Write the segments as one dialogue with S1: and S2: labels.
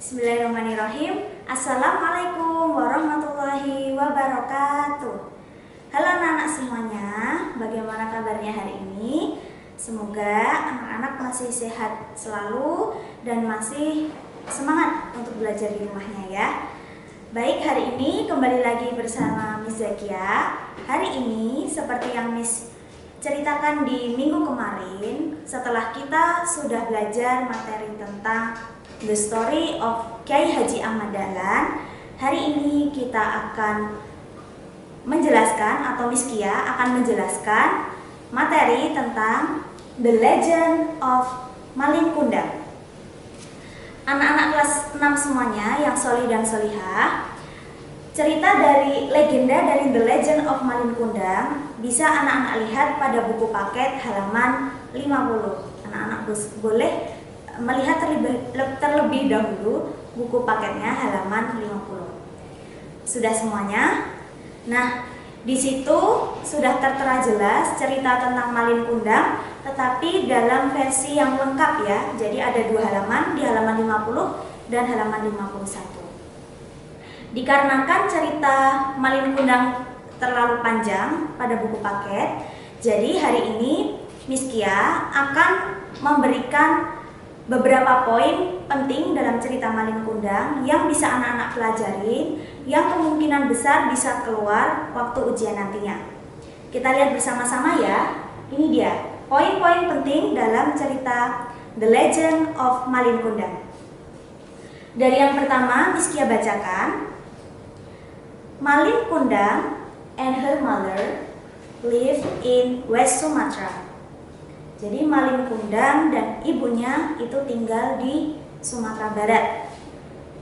S1: Bismillahirrahmanirrahim. Assalamualaikum warahmatullahi wabarakatuh. Halo anak-anak semuanya, bagaimana kabarnya hari ini? Semoga anak-anak masih sehat selalu dan masih semangat untuk belajar di rumahnya ya. Baik, hari ini kembali lagi bersama Miss Zakia. Hari ini seperti yang Miss ceritakan di minggu kemarin, setelah kita sudah belajar materi tentang The Story of Kyai Haji Ahmad Dahlan, hari ini kita akan menjelaskan atau Miss Kia akan menjelaskan materi tentang The Legend of Malin Kundang. Anak-anak kelas 6 semuanya yang solih dan solihah, cerita dari legenda dari The Legend of Malin Kundang bisa anak-anak lihat pada buku paket halaman 50. Anak-anak boleh melihat terlebih dahulu buku paketnya halaman 50. Sudah semuanya? Nah, di situ sudah tertera jelas cerita tentang Malin Kundang, tetapi dalam versi yang lengkap ya. Jadi ada 2 halaman, di halaman 50 dan halaman 51. Dikarenakan cerita Malin Kundang terlalu panjang pada buku paket, jadi hari ini Miss Kia akan memberikan beberapa poin penting dalam cerita Malin Kundang yang bisa anak-anak pelajarin, yang kemungkinan besar bisa keluar waktu ujian nantinya. Kita lihat bersama-sama ya. Ini dia poin-poin penting dalam cerita The Legend of Malin Kundang. Dari yang pertama, Miss Kia bacakan. Malin Kundang and her mother lived in West Sumatra. Jadi Malin Kundang dan ibunya itu tinggal di Sumatera Barat.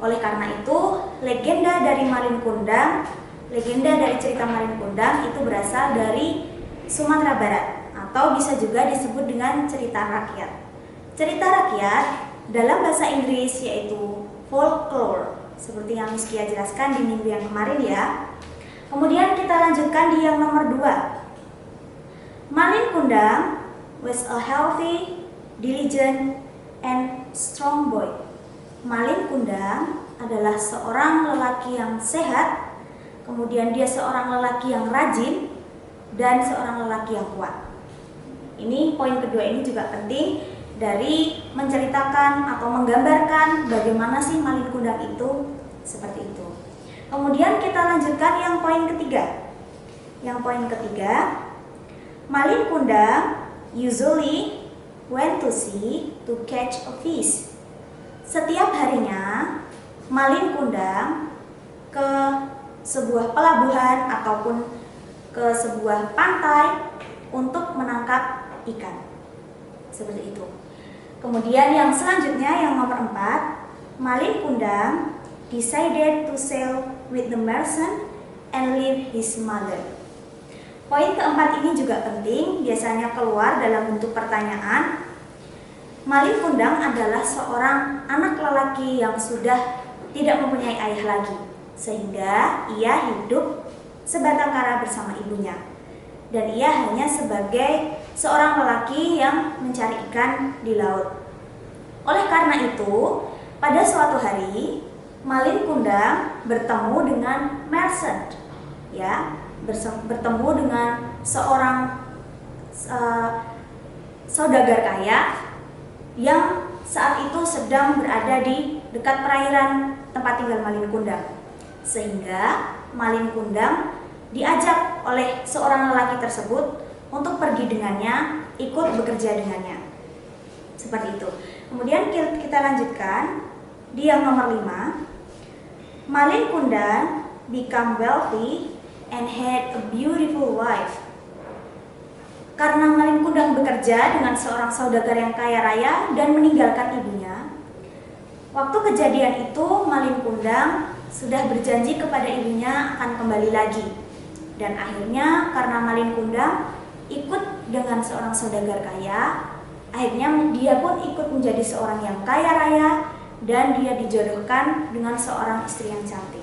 S1: Oleh karena itu, legenda dari Malin Kundang, legenda dari cerita Malin Kundang itu berasal dari Sumatera Barat atau bisa juga disebut dengan cerita rakyat. Cerita rakyat dalam bahasa Inggris yaitu folklore, seperti yang Miss Kia jelaskan di minggu yang kemarin ya. Kemudian kita lanjutkan di yang nomor 2. Malin Kundang was a healthy, diligent, and strong boy. Malin Kundang adalah seorang lelaki yang sehat, kemudian dia seorang lelaki yang rajin, dan seorang lelaki yang kuat. Ini poin kedua ini juga penting dari menceritakan atau menggambarkan bagaimana sih Malin Kundang itu seperti itu. Kemudian kita lanjutkan yang poin ketiga. Yang poin ketiga, Malin Kundang usually went to sea to catch a fish. Setiap harinya Malin Kundang ke sebuah pelabuhan ataupun ke sebuah pantai untuk menangkap ikan. Seperti itu. Kemudian yang selanjutnya yang nomor 4, Malin Kundang decided to sail with the merchant and leave his mother. Poin keempat ini juga penting, biasanya keluar dalam bentuk pertanyaan. Malin Kundang adalah seorang anak lelaki yang sudah tidak mempunyai ayah lagi, sehingga ia hidup sebatang kara bersama ibunya. Dan ia hanya sebagai seorang lelaki yang mencari ikan di laut. Oleh karena itu, pada suatu hari, Malin Kundang bertemu dengan merchant, ya. Bertemu dengan seorang saudagar kaya yang saat itu sedang berada di dekat perairan tempat tinggal Malin Kundang. Sehingga Malin Kundang diajak oleh seorang lelaki tersebut untuk pergi dengannya, ikut bekerja dengannya. Seperti itu. Kemudian kita lanjutkan di yang nomor 5. Malin Kundang become wealthy and had a beautiful wife. Karena Malin Kundang bekerja dengan seorang saudagar yang kaya raya dan meninggalkan ibunya, waktu kejadian itu Malin Kundang sudah berjanji kepada ibunya akan kembali lagi. Dan akhirnya karena Malin Kundang ikut dengan seorang saudagar kaya, akhirnya dia pun ikut menjadi seorang yang kaya raya dan dia dijodohkan dengan seorang istri yang cantik.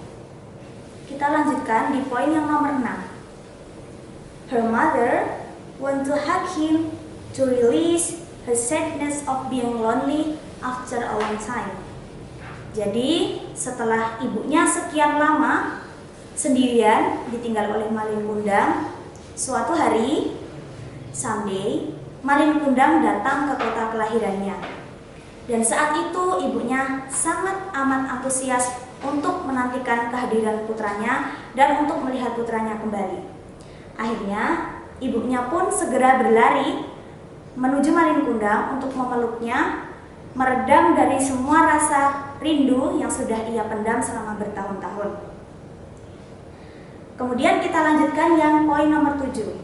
S1: Kita lanjutkan di poin yang nomor 6. Her mother want to hug him to release her sadness of being lonely after a long time. Jadi setelah ibunya sekian lama sendirian ditinggal oleh Malin Kundang, suatu hari, someday, Malin Kundang datang ke kota kelahirannya. Dan saat itu ibunya sangat amat antusias untuk menantikan kehadiran putranya dan untuk melihat putranya kembali. Akhirnya ibunya pun segera berlari menuju Malin Kundang untuk memeluknya, meredam dari semua rasa rindu yang sudah ia pendam selama bertahun-tahun. Kemudian kita lanjutkan yang poin nomor 7.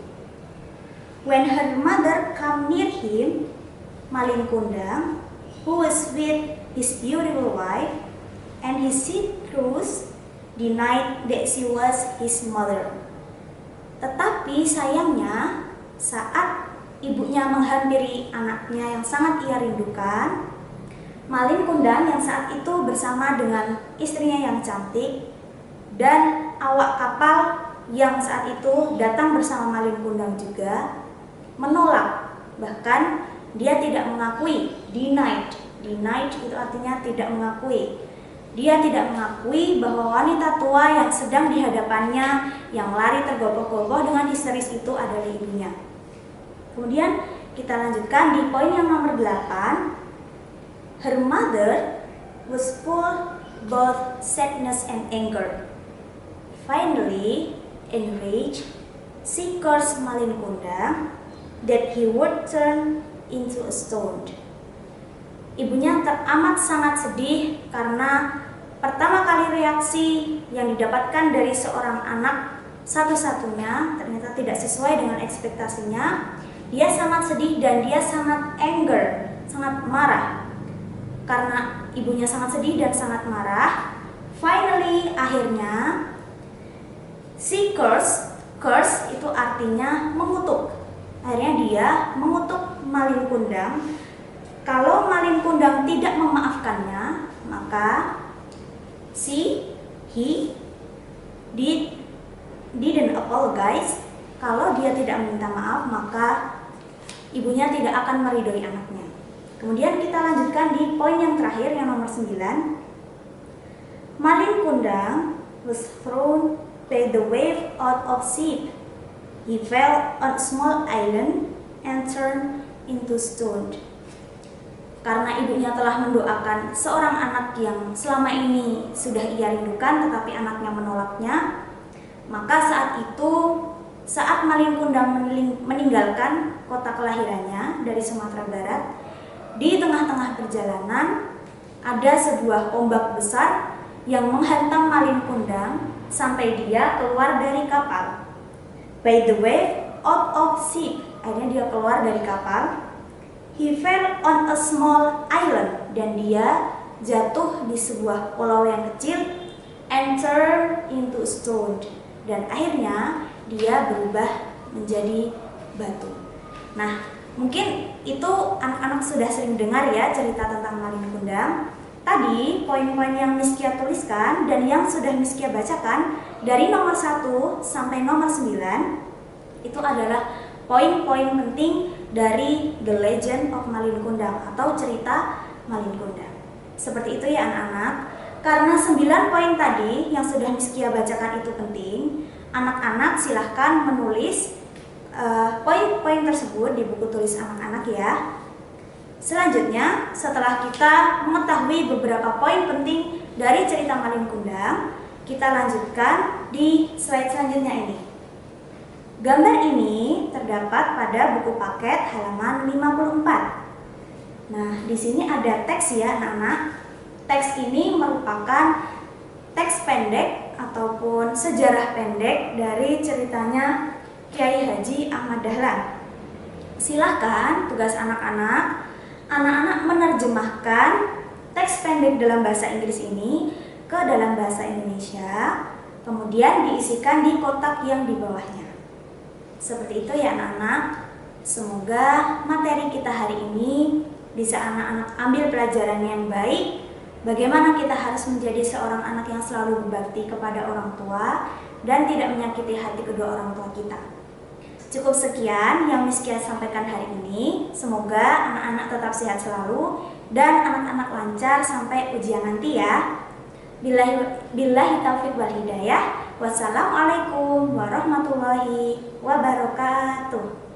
S1: When her mother come near him, Malin Kundang, who was with his beautiful wife, and his sister denied that she was his mother. Tetapi sayangnya, saat ibunya menghampiri anaknya yang sangat ia rindukan, Malin Kundang yang saat itu bersama dengan istrinya yang cantik dan awak kapal yang saat itu datang bersama Malin Kundang juga menolak, bahkan dia tidak mengakui. Denied itu artinya tidak mengakui. Dia tidak mengakui bahwa wanita tua yang sedang di hadapannya yang lari tergopoh-gopoh dengan histeris itu adalah ibunya. Kemudian kita lanjutkan di poin yang nomor 8. Her mother was full both sadness and anger. Finally, enraged, she cursed Malin Kundang that he would turn into a stone. Ibunya teramat sangat sedih karena pertama kali reaksi yang didapatkan dari seorang anak satu-satunya ternyata tidak sesuai dengan ekspektasinya. Dia sangat sedih dan dia sangat anger, sangat marah. Karena ibunya sangat sedih dan sangat marah, finally, akhirnya, she curse itu artinya mengutuk. Akhirnya dia mengutuk Malin Kundang. Kalau Malin Kundang tidak memaafkannya, maka he didn't apologize. Kalau dia tidak meminta maaf, maka ibunya tidak akan meridhoi anaknya. Kemudian kita lanjutkan di poin yang terakhir yang nomor 9. Malin Kundang was thrown by the wave out of sea. He fell on a small island and turned into stone. Karena ibunya telah mendoakan seorang anak yang selama ini sudah ia rindukan tetapi anaknya menolaknya, maka saat Malin Kundang meninggalkan kota kelahirannya dari Sumatera Barat, di tengah-tengah perjalanan ada sebuah ombak besar yang menghantam Malin Kundang sampai dia keluar dari kapal. By the way, out of ship, akhirnya dia keluar dari kapal. He fell on a small island, dan dia jatuh di sebuah pulau yang kecil, and turned into stone, dan akhirnya dia berubah menjadi batu. Nah, mungkin itu anak-anak sudah sering dengar ya cerita tentang Malin Kundang. Tadi poin-poin yang Miss Kia tuliskan dan yang sudah Miss Kia bacakan dari nomor 1 sampai nomor 9 itu adalah poin-poin penting dari The Legend of Malin Kundang atau cerita Malin Kundang. Seperti itu ya anak-anak. Karena 9 poin tadi yang sudah Miss Kia bacakan itu penting, anak-anak silahkan menulis poin-poin tersebut di buku tulis anak-anak ya. Selanjutnya, setelah kita mengetahui beberapa poin penting dari cerita Malin Kundang, kita lanjutkan di slide selanjutnya ini. Gambar ini terdapat pada buku paket halaman 54. Nah, di sini ada teks ya anak-anak. Teks ini merupakan teks pendek ataupun sejarah pendek dari ceritanya Kiai Haji Ahmad Dahlan. Silahkan tugas anak-anak menerjemahkan teks pendek dalam bahasa Inggris ini ke dalam bahasa Indonesia, kemudian diisikan di kotak yang di bawahnya. Seperti itu ya anak-anak. Semoga materi kita hari ini bisa anak-anak ambil pelajaran yang baik, bagaimana kita harus menjadi seorang anak yang selalu berbakti kepada orang tua dan tidak menyakiti hati kedua orang tua kita. Cukup sekian yang Miss Kia sampaikan hari ini. Semoga anak-anak tetap sehat selalu dan anak-anak lancar sampai ujian nanti ya. Billahi taufiq wal hidayah. Wassalamualaikum warahmatullahi wabarakatuh.